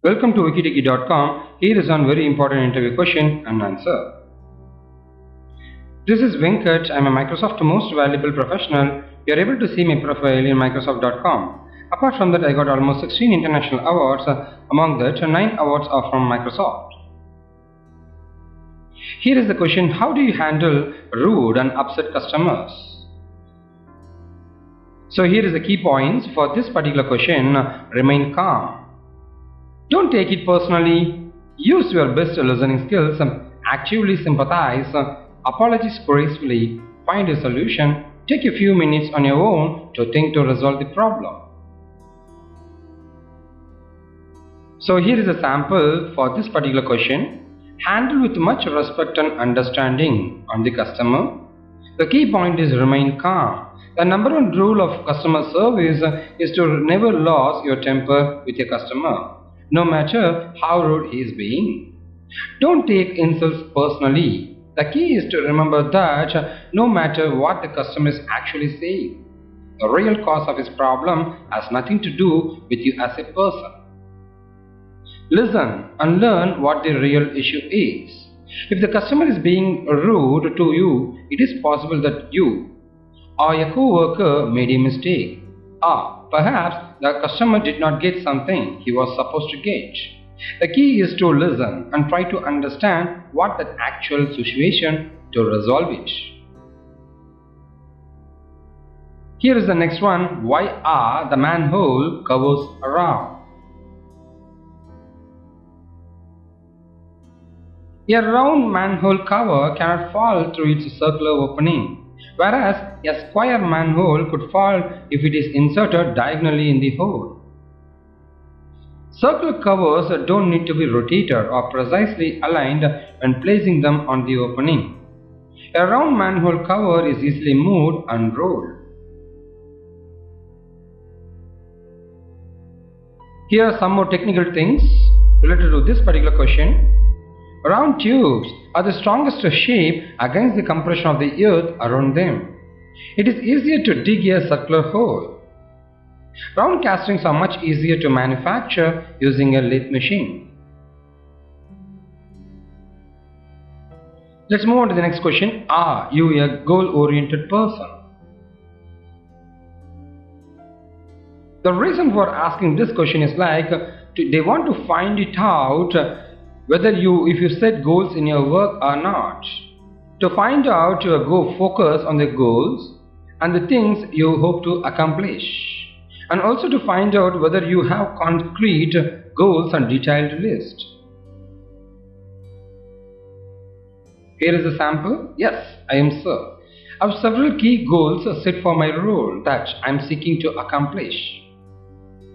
Welcome to wikitiki.com. Here is one very important interview question and answer. This is Venkat. I am a Microsoft Most Valuable Professional. You are able to see my profile in Microsoft.com. Apart from that, I got almost 16 international awards. Among that, 9 awards are from Microsoft. Here is the question: how do you handle rude and upset customers? So here is the key points for this particular question. Remain calm. Don't take it personally. Use your best listening skills. Actively sympathize. Apologize gracefully. Find a solution. Take a few minutes on your own to think to resolve the problem. So here is a sample for this particular question. Handle with much respect and understanding on the customer. The key point is remain calm. The number one rule of customer service is to never lose your temper with your customer, no matter how rude he is being. Don't take insults personally. The key is to remember that no matter what the customer is actually saying, the real cause of his problem has nothing to do with you as a person. Listen and learn what the real issue is. If the customer is being rude to you, it is possible that you or a co-worker made a mistake, or perhaps the customer did not get something he was supposed to get. The key is to listen and try to understand what the actual situation to resolve it. Here is the next one. Why are the manhole covers round? A round manhole cover cannot fall through its circular opening, whereas a square manhole could fall if it is inserted diagonally in the hole. Circular covers don't need to be rotated or precisely aligned when placing them on the opening. A round manhole cover is easily moved and rolled. Here are some more technical things related to this particular question. Round tubes are the strongest shape against the compression of the earth around them. It is easier to dig a circular hole. Round castings are much easier to manufacture using a lathe machine. Let's move on to the next question. Are you a goal-oriented person? The reason for asking this question is they want to find it out whether if you set goals in your work or not. To find out, go focus on the goals and the things you hope to accomplish, and also to find out whether you have concrete goals and detailed list. Here is a sample. Yes, I am sir. I have several key goals set for my role that I am seeking to accomplish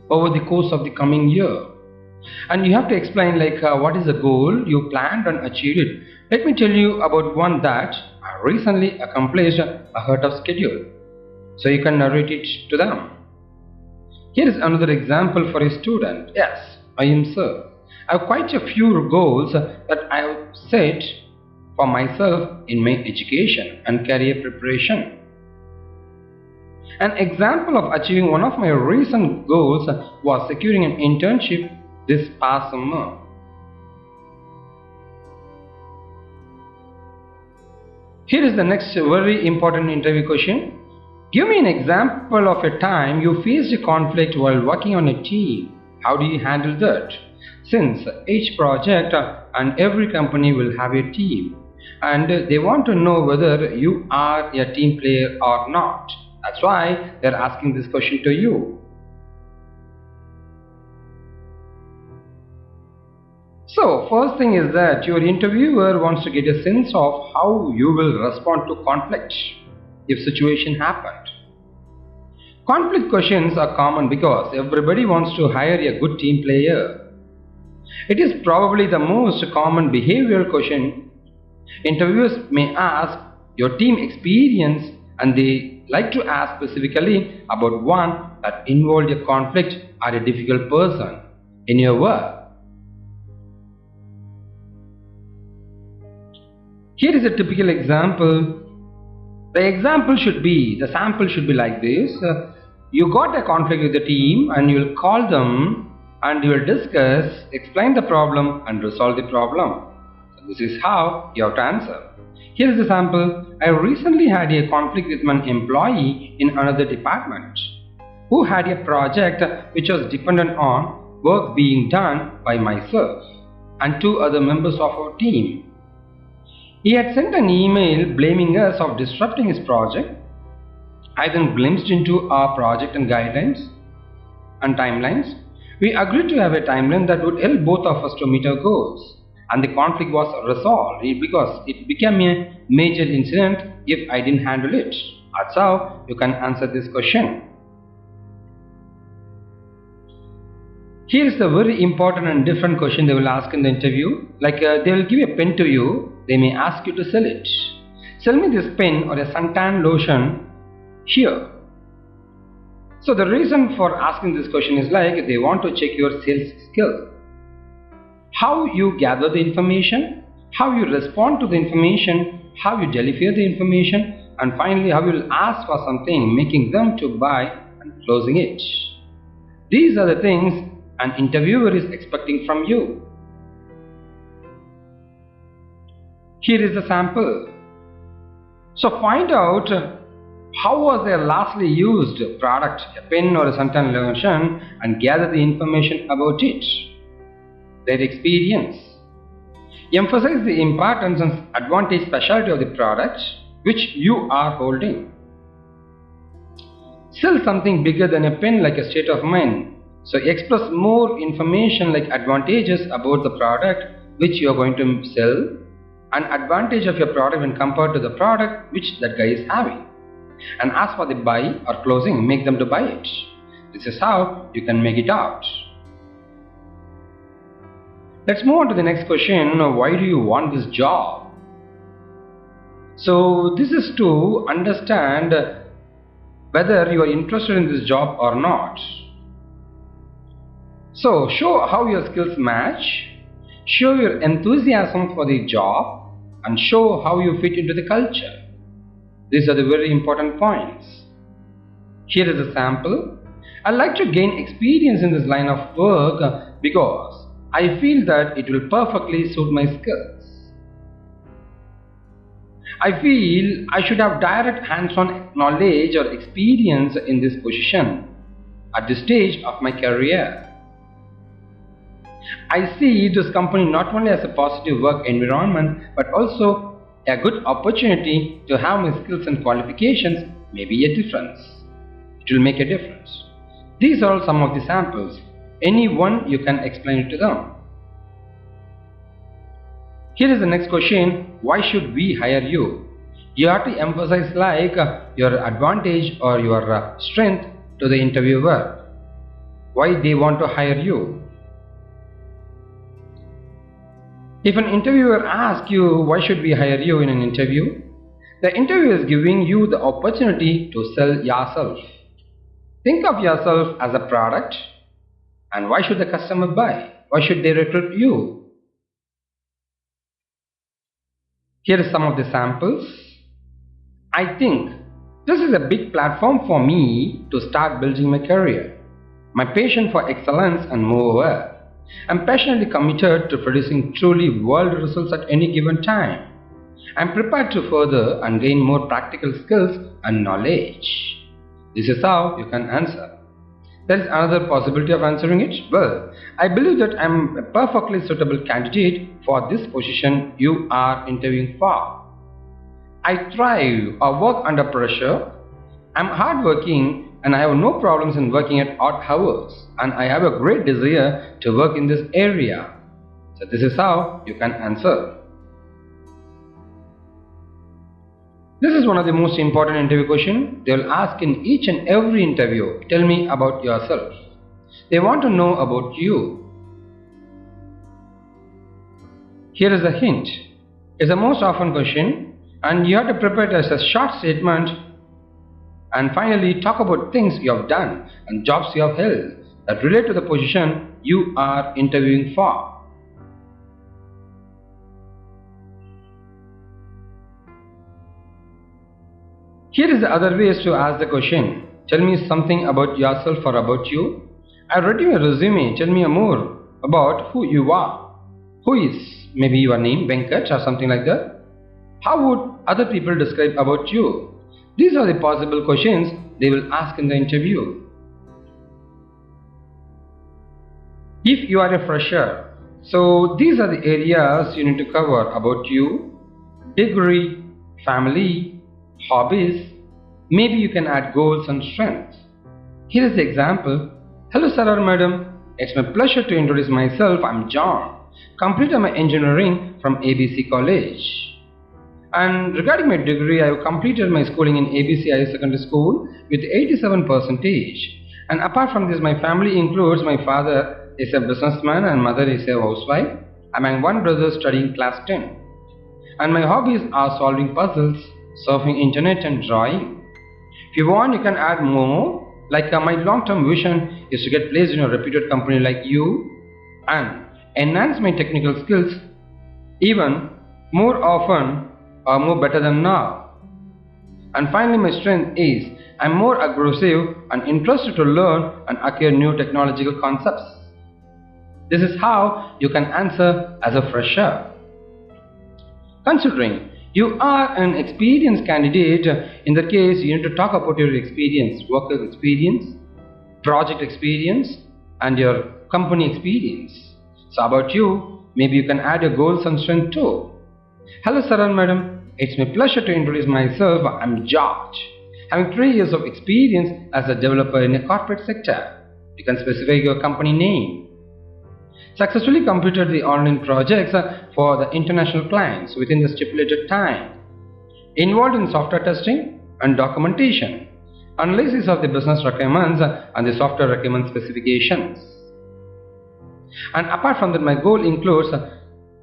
over the course of the coming year. And you have to explain what is the goal you planned and achieved it. Let me tell you about one that I recently accomplished ahead of schedule, so you can narrate it to them. Here is another example for a student. Yes, I am sir. I have quite a few goals that I have set for myself in my education and career preparation. An example of achieving one of my recent goals was securing an internship this past summer. Here is the next very important interview question. Give me an example of a time you faced a conflict while working on a team. How do you handle that? Since each project and every company will have a team, and they want to know whether you are a team player or not. That's why they are asking this question to you. So first thing is that your interviewer wants to get a sense of how you will respond to conflict if situation happened. Conflict questions are common because everybody wants to hire a good team player. It is probably the most common behavioral question interviewers may ask your team experience, and they like to ask specifically about one that involved a conflict or a difficult person in your work. Here is a typical example. The sample should be like this. You got a conflict with the team and you'll call them and you will discuss, explain the problem and resolve the problem. So this is how you have to answer. Here is a sample. I recently had a conflict with my employee in another department who had a project which was dependent on work being done by myself and two other members of our team. He had sent an email blaming us of disrupting his project. I then glimpsed into our project and guidelines and timelines. We agreed to have a timeline that would help both of us to meet our goals, and the conflict was resolved because it became a major incident if I didn't handle it. That's how you can answer this question. Here is a very important and different question they will ask in the interview. Like they will give a pen to you. They may ask you to sell it. Sell me this pen or a suntan lotion here. So the reason for asking this question is like they want to check your sales skill. How you gather the information, how you respond to the information, how you deliver the information, and finally how you will ask for something, making them to buy and closing it. These are the things an interviewer is expecting from you. Here is a sample. So find out how was their lastly used product, a pen or a suntan lotion, and gather the information about it. Their experience. Emphasize the importance and advantage specialty of the product which you are holding. Sell something bigger than a pen like a state of mind. So express more information like advantages about the product which you are going to sell and advantage of your product when compared to the product which that guy is having. And ask for the buy or closing, make them to buy it. This is how you can make it out. Let's move on to the next question. Why do you want this job? So this is to understand whether you are interested in this job or not. So show how your skills match, show your enthusiasm for the job, and show how you fit into the culture. These are the very important points. Here is a sample. I'd like to gain experience in this line of work because I feel that it will perfectly suit my skills. I feel I should have direct hands-on knowledge or experience in this position at this stage of my career. I see this company not only as a positive work environment but also a good opportunity to have my skills and qualifications may be a difference. It will make a difference. These are all some of the samples. Any one you can explain it to them. Here is the next question. Why should we hire you? You have to emphasize like your advantage or your strength to the interviewer. Why they want to hire you. If an interviewer asks you why should we hire you in an interview, the interviewer is giving you the opportunity to sell yourself. Think of yourself as a product, and why should the customer buy? Why should they recruit you? Here are some of the samples. I think this is a big platform for me to start building my career. My passion for excellence and moreover, I'm passionately committed to producing truly world results at any given time. I'm prepared to further and gain more practical skills and knowledge. This is how you can answer. There is another possibility of answering it. Well, I believe that I'm a perfectly suitable candidate for this position you are interviewing for. I thrive or work under pressure. I'm hardworking and I have no problems in working at odd hours, and I have a great desire to work in this area. So this is how you can answer. This is one of the most important interview questions. They will ask in each and every interview, tell me about yourself. They want to know about you. Here is a hint. It's the most often question, and you have to prepare it as a short statement. And finally, talk about things you have done and jobs you have held that relate to the position you are interviewing for. Here is the other ways to ask the question. Tell me something about yourself or about you. I read your resume. Tell me more about who you are. Who is maybe your name, Venkat, or something like that? How would other people describe about you? These are the possible questions they will ask in the interview. If you are a fresher, so these are the areas you need to cover about you: degree, family, hobbies. Maybe you can add goals and strengths. Here is the example. Hello sir or madam, it's my pleasure to introduce myself. I'm John, completed my engineering from ABC College. And regarding my degree, I have completed my schooling in ABC Higher Secondary School with 87%. And apart from this, my family includes my father is a businessman and mother is a housewife. And my one brother studying class 10. And my hobbies are solving puzzles, surfing internet and drawing. If you want, you can add more. Like my long-term vision is to get placed in a reputed company like you and enhance my technical skills even more often or more better than now. And finally, my strength is I'm more aggressive and interested to learn and acquire new technological concepts. This is how you can answer as a fresher. Considering you are an experienced candidate, in that case you need to talk about your experience, work experience, project experience and your company experience. So about you, maybe you can add your goals and strength too. Hello sir and madam, it's my pleasure to introduce myself. I'm George, having 3 years of experience as a developer in a corporate sector. You can specify your company name. Successfully completed the online projects for the international clients within the stipulated time. Involved in software testing and documentation, analysis of the business requirements and the software requirement specifications. And apart from that, my goal includes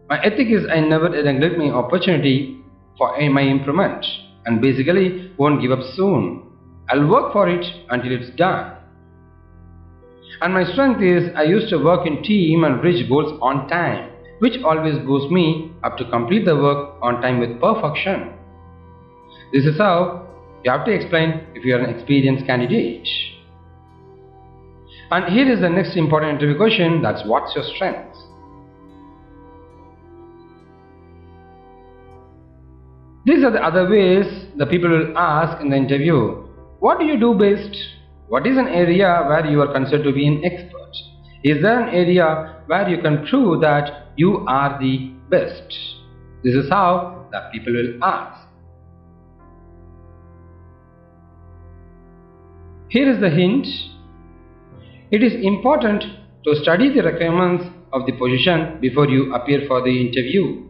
my ethic is I never neglect my opportunity for my improvement and basically won't give up soon. I'll work for it until it's done. And my strength is I used to work in team and reach goals on time, which always boosts me up to complete the work on time with perfection. This is how you have to explain if you are an experienced candidate. And here is the next important interview question, that's what's your strength? These are the other ways the people will ask in the interview. What do you do best? What is an area where you are considered to be an expert? Is there an area where you can prove that you are the best? This is how the people will ask. Here is the hint. It is important to study the requirements of the position before you appear for the interview.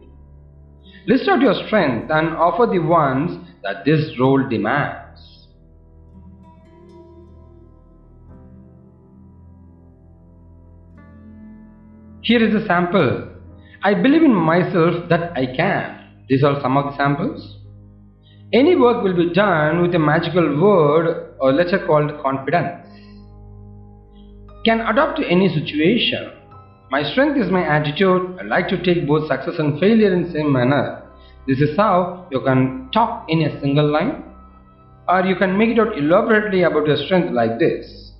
List out your strengths and offer the ones that this role demands. Here is a sample. I believe in myself that I can. These are some of the samples. Any work will be done with a magical word or letter called confidence. Can adapt to any situation. My strength is my attitude. I like to take both success and failure in the same manner. This is how you can talk in a single line, or you can make it out elaborately about your strength like this.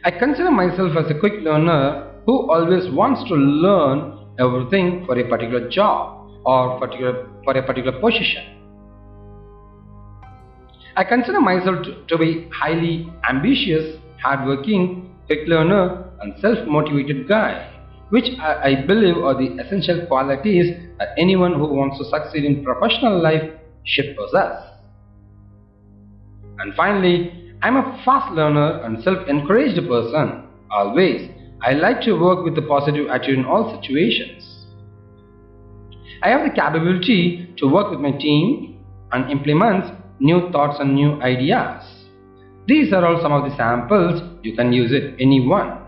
I consider myself as a quick learner who always wants to learn everything for a particular job or for a particular position. I consider myself to be highly ambitious, hardworking, quick learner and self-motivated guy, which I believe are the essential qualities that anyone who wants to succeed in professional life should possess. And finally, I'm a fast learner and self-encouraged person. Always, I like to work with a positive attitude in all situations. I have the capability to work with my team and implement new thoughts and new ideas. These are all some of the samples. You can use it any one.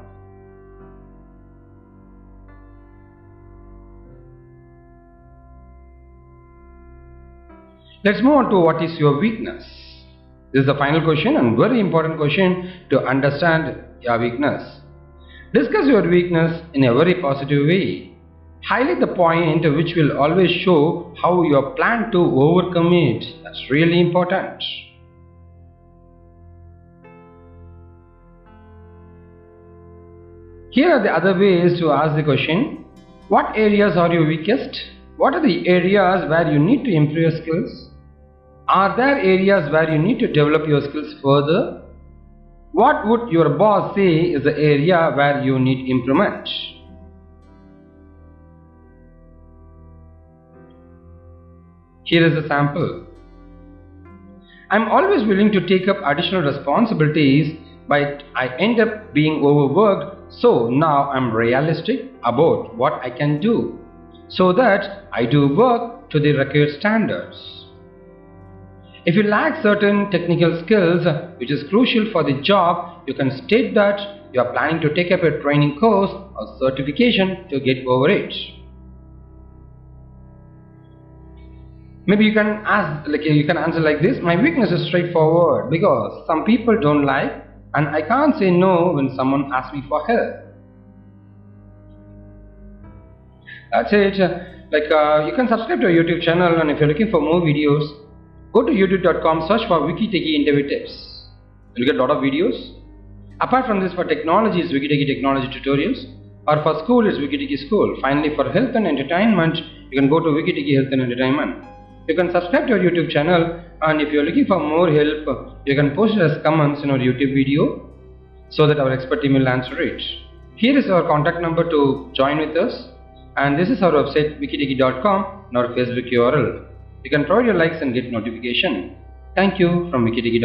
Let's move on to what is your weakness. This is the final question and very important question to understand your weakness. Discuss your weakness in a very positive way. Highlight the point which will always show how you plan to overcome it. That's really important. Here are the other ways to ask the question. What areas are you weakest? What are the areas where you need to improve your skills? Are there areas where you need to develop your skills further? What would your boss say is the area where you need improvement? Here is a sample. I'm always willing to take up additional responsibilities, but I end up being overworked, so now I'm realistic about what I can do, so that I do work to the required standards. If you lack certain technical skills which is crucial for the job, you can state that you are planning to take up a training course or certification to get over it. Maybe you can answer like this. My weakness is straightforward because some people don't like and I can't say no when someone asks me for help. That's it. You can subscribe to our YouTube channel, and if you're looking for more videos, go to youtube.com, search for WikiTechie interview tips. You'll get a lot of videos. Apart from this, for technology it's WikiTechie technology tutorials, or for school it's WikiTechie school. Finally, for health and entertainment, you can go to WikiTechie health and entertainment. You can subscribe to our YouTube channel, and if you're looking for more help, you can post it as comments in our YouTube video so that our expert team will answer it. Here is our contact number to join with us, and this is our website wikitechie.com and our Facebook URL. You can provide your likes and get notification. Thank you from wikitechie.com.